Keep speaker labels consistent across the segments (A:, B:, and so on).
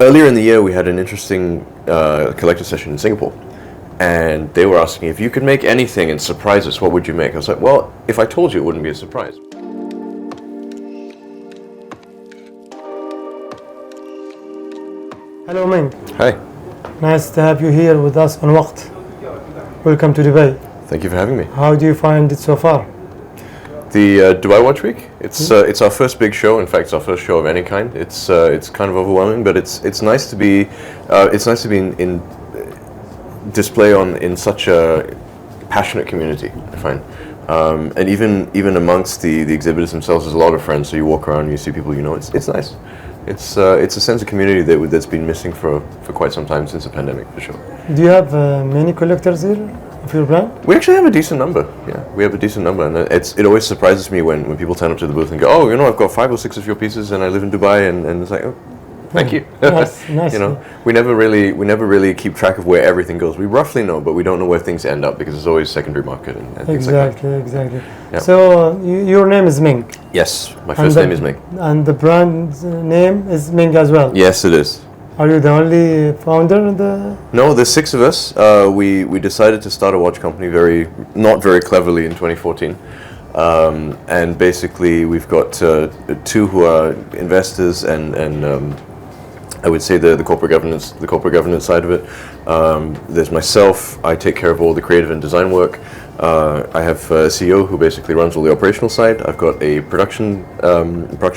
A: earlier in the year, we had an interesting collector session in Singapore. And they were asking, if you could make anything and surprise us, what would you make? I was like, well, if I told you, it wouldn't be a surprise.
B: Hello, Ming.
A: Hi.
B: Nice to have you here with us on Waqt. Welcome to Dubai.
A: Thank you for having me.
B: How do you find it so far?
A: The Dubai Watch Week. It's our first big show. In fact, it's our first show of any kind. It's kind of overwhelming, but it's nice to be in display in such a passionate community, I find. And even amongst the exhibitors themselves, there's a lot of friends. So you walk around, and you see people you know. It's nice. It's a sense of community that's been missing for quite some time since the pandemic, for sure.
B: Do you have many collectors here of your brand?
A: We actually have a decent number. Yeah, we have a decent number, and it always surprises me when people turn up to the booth and go, "Oh, I've got 5 or 6 of your pieces, and I live in Dubai," and it's like, "Oh, thank you."
B: Nice.
A: We never really keep track of where everything goes. We roughly know, but we don't know where things end up because there's always secondary market and things like that.
B: Exactly.
A: Yeah.
B: So your name is Ming.
A: Yes, my first name is Ming.
B: And the brand name is Ming as well.
A: Yes, it is.
B: Are you the only founder?
A: No, there's 6 of us. We decided to start a watch company not very cleverly in 2014. And basically we've got 2 who are investors and I would say the corporate governance side of it. There's myself. I take care of all the creative and design work. I have a CEO who basically runs all the operational side. I've got a production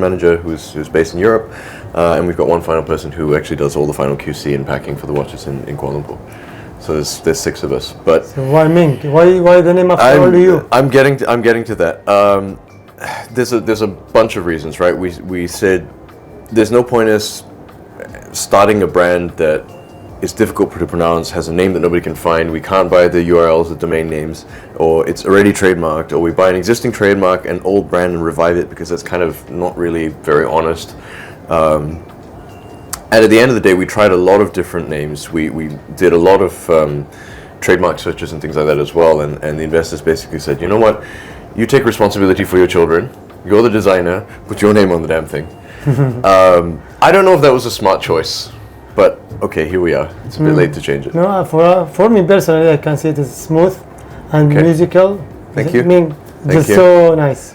A: manager who's based in Europe, and we've got one final person who actually does all the final QC and packing for the watches in Kuala Lumpur. So there's 6 of us. But
B: so why Ming? Why the name after all you?
A: I'm getting to that. There's a bunch of reasons, right? We said there's no point us starting a brand that is difficult to pronounce, has a name that nobody can find. We can't buy the URLs, the domain names, or it's already trademarked, or we buy an existing trademark, an old brand, and revive it because that's kind of not really very honest. And at the end of the day, we tried a lot of different names. We did a lot of trademark searches and things like that as well. And the investors basically said, you know what, you take responsibility for your children. You're the designer. Put your name on the damn thing. I don't know if that was a smart choice, but okay, here we are. It's a bit late to change it.
B: No, for me personally, I can say it is smooth and musical.
A: Thank you.
B: Just so nice.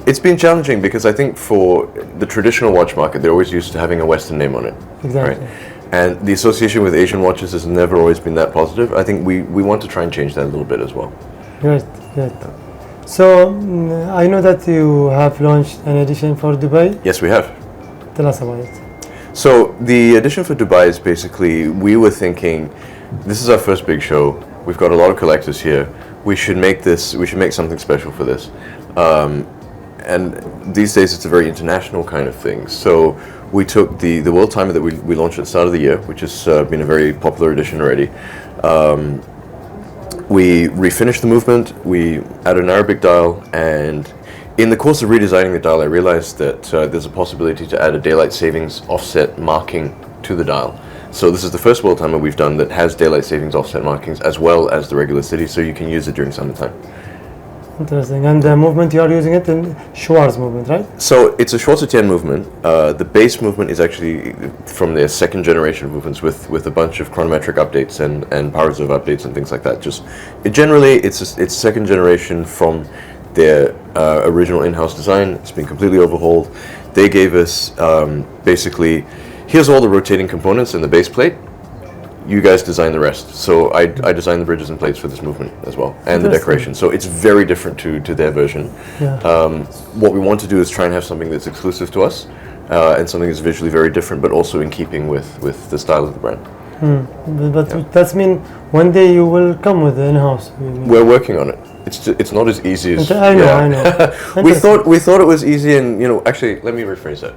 A: It's been challenging because I think for the traditional watch market, they're always used to having a Western name on it.
B: Exactly.
A: Right? And the association with Asian watches has never always been that positive. I think we want to try and change that a little bit as well.
B: Great. So I know that you have launched an edition for Dubai.
A: Yes, we have.
B: Tell us about it.
A: So the edition for Dubai is basically, we were thinking, this is our first big show. We've got a lot of collectors here. We should make something special for this. And these days it's a very international kind of thing. So we took the World Timer that we launched at the start of the year, which has been a very popular edition already. We refinished the movement, we added an Arabic dial, and in the course of redesigning the dial, I realized that there's a possibility to add a daylight savings offset marking to the dial. So this is the first World Timer we've done that has daylight savings offset markings as well as the regular city, so you can use it during summertime.
B: Interesting. And the movement, you are using it in Schwarz movement, right?
A: So it's a Schwarz movement. The base movement is actually from their second generation movements with a bunch of chronometric updates and power reserve updates and things like that. It's second generation from their original in-house design. It's been completely overhauled. They gave us basically, here's all the rotating components in the base plate. You guys design the rest. So I designed the bridges and plates for this movement as well, and the decoration. So it's very different to their version.
B: Yeah.
A: What we want to do is try and have something that's exclusive to us, and something that's visually very different, but also in keeping with the style of the brand.
B: But that means one day you will come with the in-house.
A: We're working on it. It's not as easy as
B: I know.
A: we thought it was easy, and actually, let me rephrase that.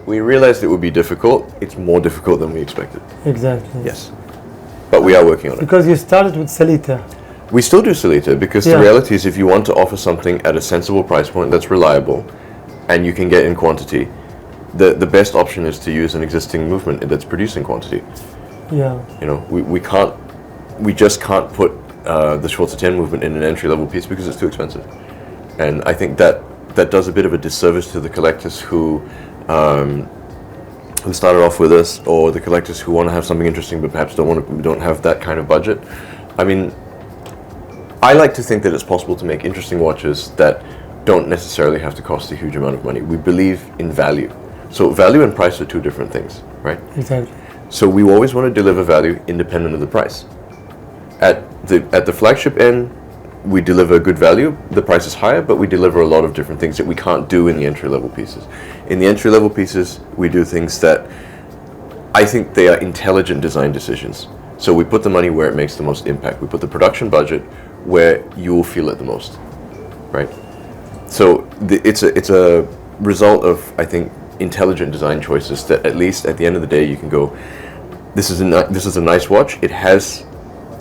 A: We realized it would be difficult. It's more difficult than we expected.
B: Exactly.
A: Yes. But we are working on it.
B: Because you started with Salita.
A: We still do Salita because the reality is if you want to offer something at a sensible price point that's reliable and you can get in quantity, the best option is to use an existing movement that's producing quantity.
B: Yeah.
A: We just can't put the Schwarz movement in an entry-level piece because it's too expensive. And I think that does a bit of a disservice to the collectors who who started off with us, or the collectors who want to have something interesting but perhaps don't have that kind of budget. I mean, I like to think that it's possible to make interesting watches that don't necessarily have to cost a huge amount of money. We believe in value. So value and price are two different things, right?
B: Exactly.
A: So we always want to deliver value independent of the price. At the flagship end, we deliver good value. The price is higher, but we deliver a lot of different things that we can't do in the entry-level pieces. In the entry-level pieces, we do things that I think they are intelligent design decisions. So we put the money where it makes the most impact. We put the production budget where you will feel it the most, right? So it's a result of, I think, intelligent design choices that at least at the end of the day you can go, this is a nice watch. It has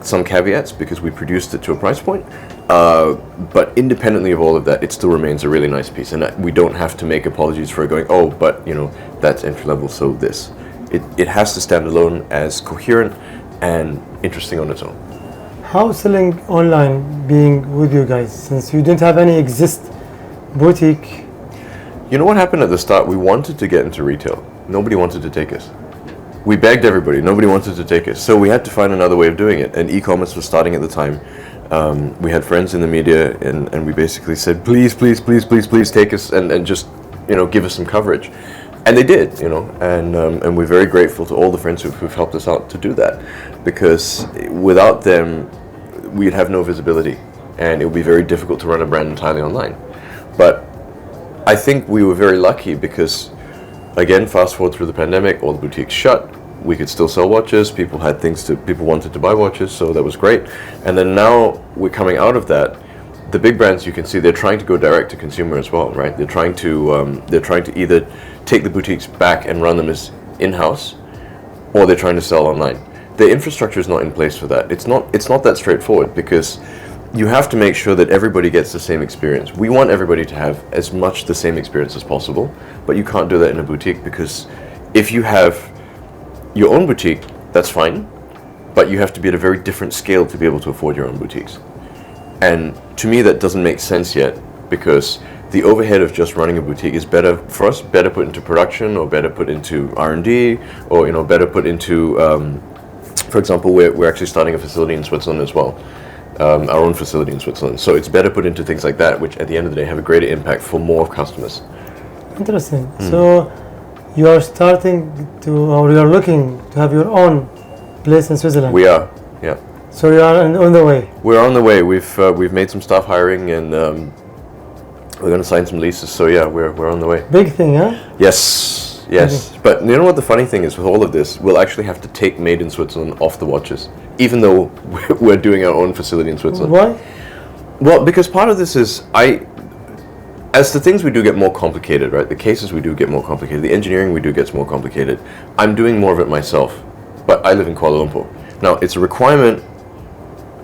A: some caveats because we produced it to a price point, but independently of all of that, it still remains a really nice piece, and we don't have to make apologies for going, oh, but you know, that's entry level, so this. It has to stand alone as coherent and interesting on its own.
B: How selling online being with you guys, since you didn't have any boutique?
A: You know what happened at the start? We wanted to get into retail. Nobody wanted to take us. We begged everybody. Nobody wanted to take us. So we had to find another way of doing it. And e-commerce was starting at the time. We had friends in the media, and we basically said, please, please, please, please, please take us and just, you know, give us some coverage. And they did, you know, and we're very grateful to all the friends who've helped us out to do that, because without them, we'd have no visibility, and it would be very difficult to run a brand entirely online. But I think we were very lucky because, again, fast forward through the pandemic, all the boutiques shut. We could still sell watches. People wanted to buy watches, so that was great. And then now we're coming out of that. The big brands, you can see, they're trying to go direct to consumer as well, right? They're trying to either take the boutiques back and run them as in-house, or they're trying to sell online. The infrastructure is not in place for that. It's not that straightforward, because you have to make sure that everybody gets the same experience. We want everybody to have as much the same experience as possible, but you can't do that in a boutique, because if you have your own boutique, that's fine, but you have to be at a very different scale to be able to afford your own boutiques. And to me, that doesn't make sense yet, because the overhead of just running a boutique is better put into production, or better put into R&D, or, you know, better put into, for example, we're actually starting a facility in Switzerland as well. Our own facility in Switzerland. So it's better put into things like that, which at the end of the day have a greater impact for more customers.
B: Interesting. So you are you're looking to have your own place in Switzerland?
A: We are, yeah.
B: So you are on the way?
A: We're on the way. We've made some staff hiring, and we're going to sign some leases. So yeah, we're on the way.
B: Big thing, huh?
A: Yes. But you know what the funny thing is with all of this? We'll actually have to take made in Switzerland off the watches, even though we're doing our own facility in Switzerland.
B: Why?
A: Well, because part of this is as the things we do get more complicated, right? The cases we do get more complicated. The engineering we do gets more complicated. I'm doing more of it myself, but I live in Kuala Lumpur. Now, it's a requirement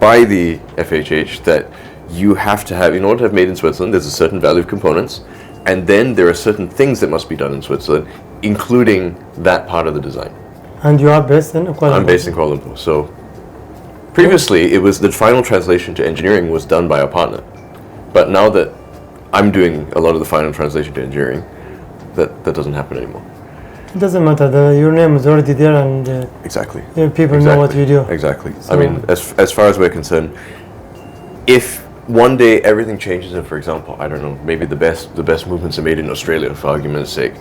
A: by the FHH that you have to have, in order to have made in Switzerland, there's a certain value of components, and then there are certain things that must be done in Switzerland, including that part of the design.
B: And you are based in Kuala Lumpur?
A: I'm based in Kuala Lumpur. So previously, it was the final translation to engineering was done by our partner. But now that I'm doing a lot of the final translation to engineering, that doesn't happen anymore.
B: It doesn't matter. Your name is already there, and
A: exactly.
B: People know what you do.
A: Exactly. So, I mean, as far as we're concerned, if one day everything changes, and for example, I don't know, maybe the best movements are made in Australia, for argument's sake,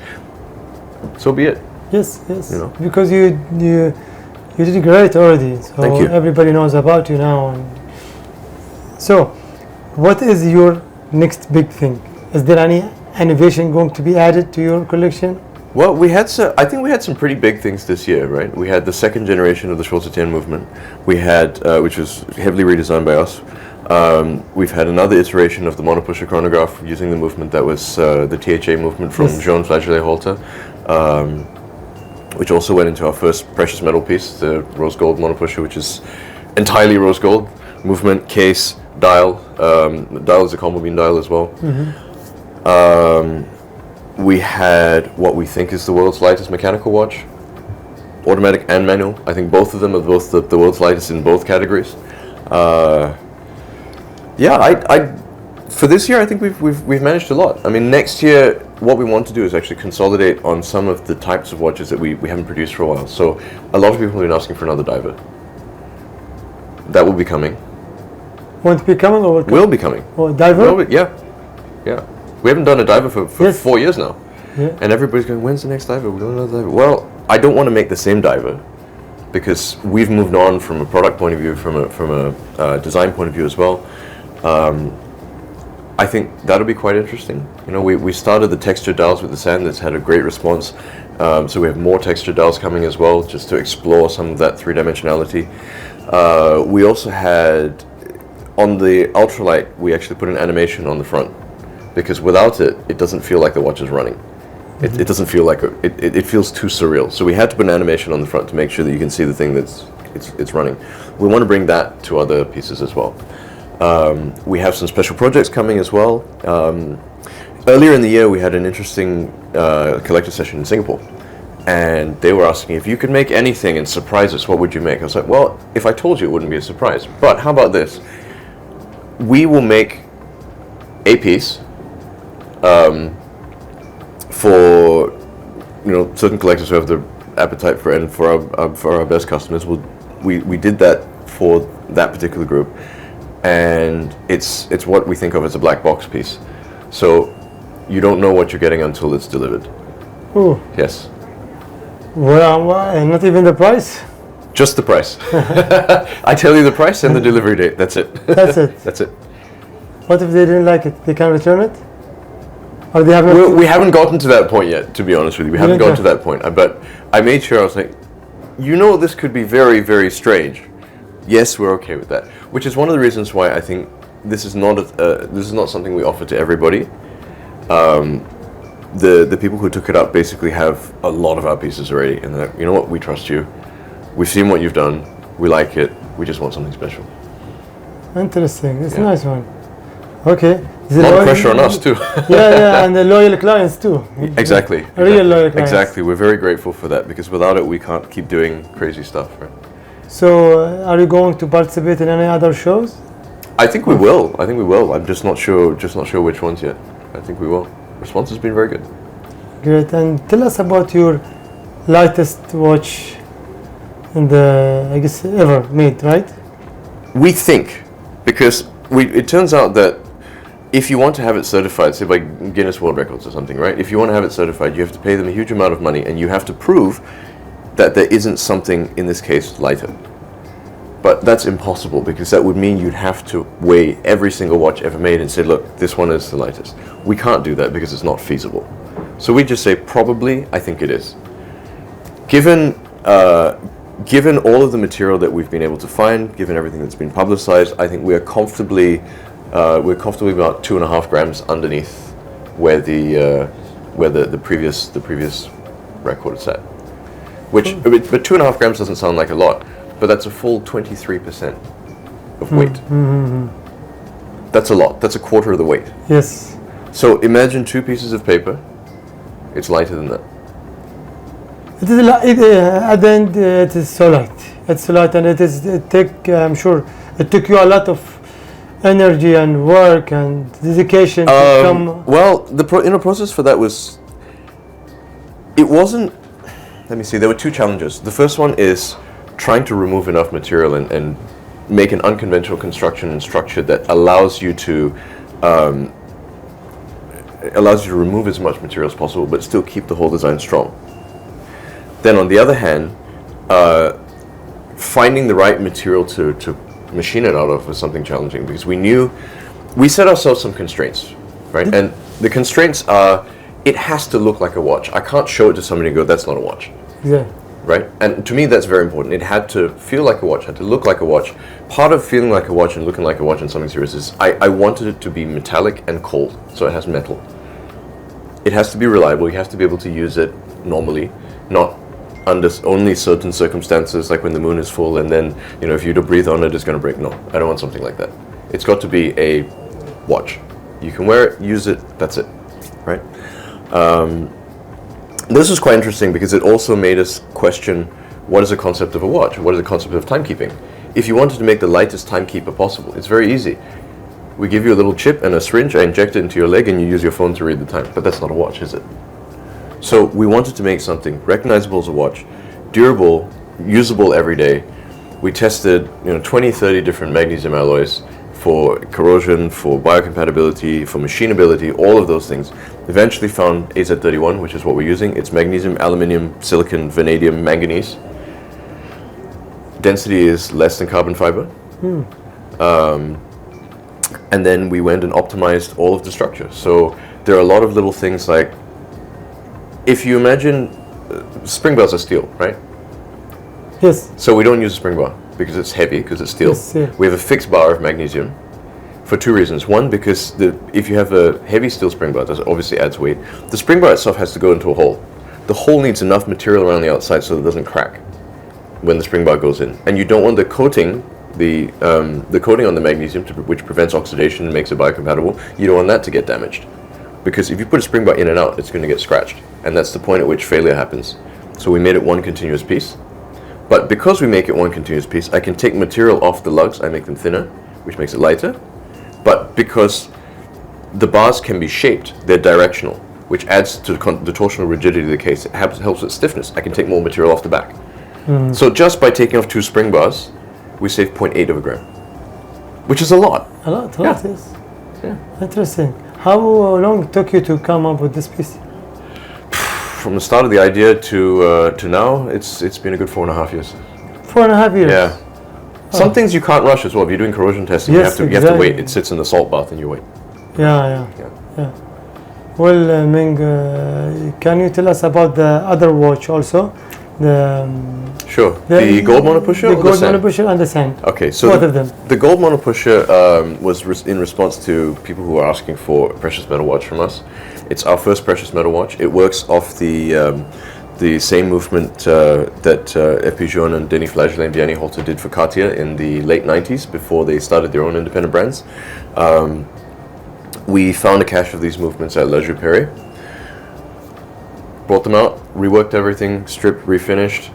A: so be it.
B: Yes.
A: You know?
B: Because you did great already. So
A: thank you.
B: Everybody knows about you now. So, what is your next big thing? Is there any innovation going to be added to your collection?
A: Well, I think we had some pretty big things this year, right? We had the second generation of the Schulze-Tien movement. We had, which was heavily redesigned by us. We've had another iteration of the monopusher chronograph using the movement that was the THA movement from Jean Flageolet-Holter, which also went into our first precious metal piece, the rose gold monopusher, which is entirely rose gold. Movement, case, dial. Dial is a combo beam dial as well. We had what we think is the world's lightest mechanical watch, automatic and manual. I think both of them are both the world's lightest in both categories. For this year, I think we've managed a lot. I mean, next year what we want to do is actually consolidate on some of the types of watches that we haven't produced for a while. So a lot of people have been asking for another diver. That will be coming.
B: Won't be coming or
A: Will be coming.
B: or diver?
A: Yeah. We haven't done a diver for
B: Yes.
A: 4 years now.
B: Yeah.
A: And everybody's going, when's the next diver? We're doing another diver. Well, I don't want to make the same diver because we've moved on from a product point of view, from a design point of view as well. I think that'll be quite interesting. You know, we started the texture dials with the sand that's had a great response. So we have more texture dials coming as well, just to explore some of that three-dimensionality. We also had, on the ultralight, we actually put an animation on the front, because without it, it doesn't feel like the watch is running. It doesn't feel like it feels too surreal. So we had to put an animation on the front to make sure that you can see the thing it's running. We want to bring that to other pieces as well. We have some special projects coming as well. Earlier in the year, we had an interesting collector session in Singapore, and they were asking, if you could make anything and surprise us, what would you make? I was like, well, if I told you, it wouldn't be a surprise. But how about this? We will make a piece for, you know, certain collectors who have the appetite for, and for our best customers. We did that for that particular group, and it's what we think of as a black box piece. So you don't know what you're getting until it's delivered.
B: Ooh.
A: Yes.
B: Well, not even the price?
A: Just the price. I tell you the price and the delivery date. That's it.
B: That's it.
A: That's it.
B: What if they didn't like it? They can return it? Or they haven't?
A: We haven't gotten to that point yet, to be honest with you. We haven't gotten to that point. But I made sure, I was like, you know, this could be very, very strange. Yes, we're okay with that. Which is one of the reasons why I think this is not something we offer to everybody. The people who took it up basically have a lot of our pieces already, and they're like, you know what, we trust you. We've seen what you've done. We like it. We just want something special.
B: Interesting. It's a nice one. Okay.
A: A lot of pressure on us too.
B: yeah, and the loyal clients too.
A: Exactly.
B: Real loyal clients.
A: Exactly. We're very grateful for that, because without it, we can't keep doing crazy stuff. Right?
B: So, are you going to participate in any other shows?
A: I think we will. I'm just not sure which ones yet. I think we will. Response has been very good.
B: Great. And tell us about your lightest watch in the, I guess, ever made, right?
A: We think, because it turns out that if you want to have it certified, say by Guinness World Records or something, right? If you want to have it certified, you have to pay them a huge amount of money, and you have to prove that there isn't something, in this case, lighter. But that's impossible, because that would mean you'd have to weigh every single watch ever made and say, look, this one is the lightest. We can't do that because it's not feasible. So we just say, probably, I think it is. Given all of the material that we've been able to find, given everything that's been publicized, I think we're comfortably about 2.5 grams underneath where the previous record is set. But 2.5 grams doesn't sound like a lot, but that's a full 23% of weight.
B: Mm-hmm.
A: That's a lot. That's a quarter of the weight.
B: Yes.
A: So imagine 2 pieces of paper. It's lighter than that.
B: It is at the end. It is so light. It's so light, and I'm sure it took you a lot of energy and work and dedication to come.
A: Well, the inner process for that was. It wasn't. Let me see. There were 2 challenges. The first one is trying to remove enough material and make an unconventional construction and structure that allows you to remove as much material as possible, but still keep the whole design strong. Then on the other hand, finding the right material to machine it out of was something challenging, because we set ourselves some constraints, right? And the constraints are, it has to look like a watch. I can't show it to somebody and go, that's not a watch.
B: Yeah.
A: Right? And to me, that's very important. It had to feel like a watch, had to look like a watch. Part of feeling like a watch and looking like a watch in something serious is I wanted it to be metallic and cold, so it has metal. It has to be reliable. You have to be able to use it normally, not under only certain circumstances, like when the moon is full and then, you know, if you don't breathe on it, it's going to break. No, I don't want something like that. It's got to be a watch. You can wear it, use it, that's it, right? This was quite interesting because it also made us question, what is the concept of a watch? What is the concept of timekeeping? If you wanted to make the lightest timekeeper possible, it's very easy. We give you a little chip and a syringe, I inject it into your leg and you use your phone to read the time. But that's not a watch, is it? So we wanted to make something recognizable as a watch, durable, usable every day. We tested 20, 30 different magnesium alloys for corrosion, for biocompatibility, for machinability, all of those things. Eventually found AZ31, which is what we're using. It's magnesium, aluminium, silicon, vanadium, manganese. Density is less than carbon fiber. And then we went and optimized all of the structure. So there are a lot of little things like, if you imagine, spring bars are steel, right?
B: Yes.
A: So we don't use a spring bar because it's heavy, because it's steel.
B: Yes, yeah.
A: We have a fixed bar of magnesium for two reasons. One, because if you have a heavy steel spring bar, that obviously adds weight. The spring bar itself has to go into a hole. The hole needs enough material around the outside so that it doesn't crack when the spring bar goes in. And you don't want the coating, the coating on the magnesium, which prevents oxidation and makes it biocompatible, you don't want that to get damaged. Because if you put a spring bar in and out, it's going to get scratched. And that's the point at which failure happens. So we made it one continuous piece. But because we make it one continuous piece, I can take material off the lugs, I make them thinner, which makes it lighter. But because the bars can be shaped, they're directional, which adds to the torsional rigidity of the case. It helps with stiffness. I can take more material off the back. So just by taking off 2 spring bars, we save 0.8 of a gram, which is a lot.
B: A lot,
A: Yeah.
B: yes.
A: Yeah.
B: Interesting. How long took you to come up with this piece?
A: From the start of the idea to now, it's been a good 4.5 years.
B: 4.5 years?
A: Yeah. Some things you can't rush as well. If you're doing corrosion testing,
B: Yes,
A: you have to wait.
B: exactly.
A: It sits in the salt bath and you wait.
B: Yeah. Well, Ming, can you tell us about the other watch also?
A: Sure. The gold monopusher
B: The
A: or
B: gold
A: the sand?
B: monopusher and the sand.
A: Okay, so
B: Both of them.
A: the gold monopusher was in response to people who were asking for a precious metal watch from us. It's our first precious metal watch. It works off the same movement that F.P. Journe and Denis Flageolet and Vianney Halter did for Cartier in the late 90s before they started their own independent brands. We found a cache of these movements at La Juperie, brought them out, reworked everything, stripped, refinished,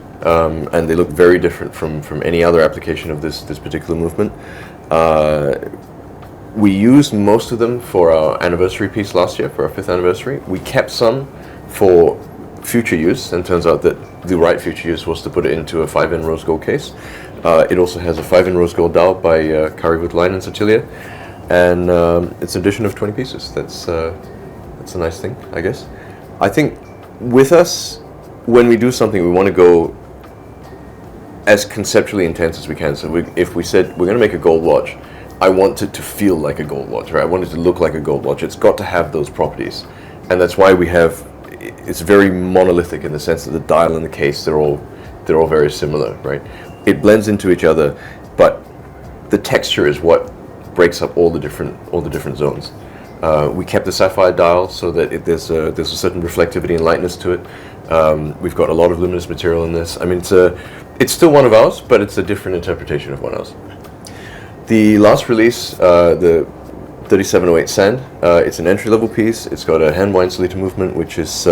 A: and they look very different from any other application of this particular movement. We used most of them for our anniversary piece last year, for our 5th anniversary. We kept some for future use, and turns out that the right future use was to put it into a 5N rose gold case. It also has a 5N rose gold dial by Kari Line in Sicilia, and it's an edition of 20 pieces. That's a nice thing, I guess. I think with us, when we do something, we want to go as conceptually intense as we can. So if we said we're going to make a gold watch, I want it to feel like a gold watch, right? I want it to look like a gold watch. It's got to have those properties, and that's why it's very monolithic in the sense that the dial and the case, they're all very similar, right? It blends into each other, but the texture is what breaks up all the different zones. We kept the sapphire dial so that there's a certain reflectivity and lightness to it. We've got a lot of luminous material in this. I mean, it's still one of ours, but it's a different interpretation of one of ours. The last release, the 3708 Sand, it's an entry-level piece. It's got a hand wind solita movement, which is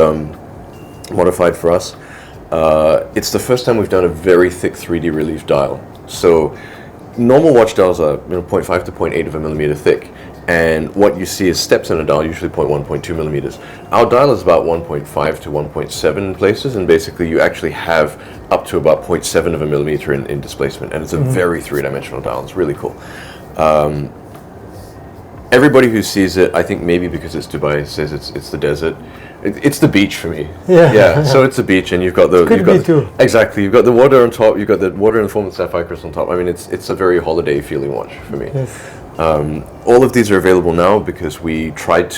A: modified for us. It's the first time we've done a very thick 3D relief dial. So normal watch dials are 0.5 to 0.8 of a millimeter thick, and what you see is steps in a dial, usually 0.1, 0.2 millimeters. Our dial is about 1.5 to 1.7 in places, and basically you actually have up to about 0.7 of a millimeter in displacement, and it's a very three-dimensional dial. It's really cool. Everybody who sees it, I think maybe because it's Dubai, says it's the desert. It's the beach for me. Yeah. So it's the beach, and you've got exactly. You've got the water on top. You've got the water in the form of sapphire crystal on top. I mean, it's a very holiday feeling watch for me.
B: Yes.
A: All of these are available now because we tried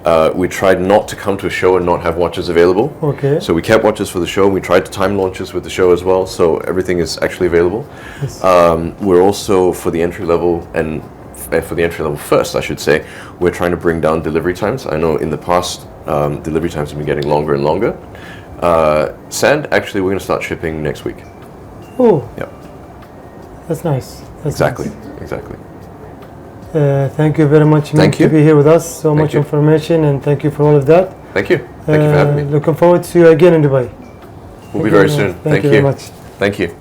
A: not to come to a show and not have watches available.
B: Okay.
A: So we kept watches for the show. We tried to time launches with the show as well. So everything is actually available.
B: Yes.
A: We're also for the entry level and. For the entry level first, I should say, we're trying to bring down delivery times. I know in the past, delivery times have been getting longer and longer. Sand, actually, we're going to start shipping next week.
B: Oh.
A: Yeah.
B: That's nice.
A: Exactly.
B: Thank you very much, Ming, to be here with us. So much information, and thank you for all of that.
A: Thank you. Thank you for having me.
B: Looking forward to see you again in Dubai.
A: We'll be very soon.
B: Thank you very much.
A: Thank you.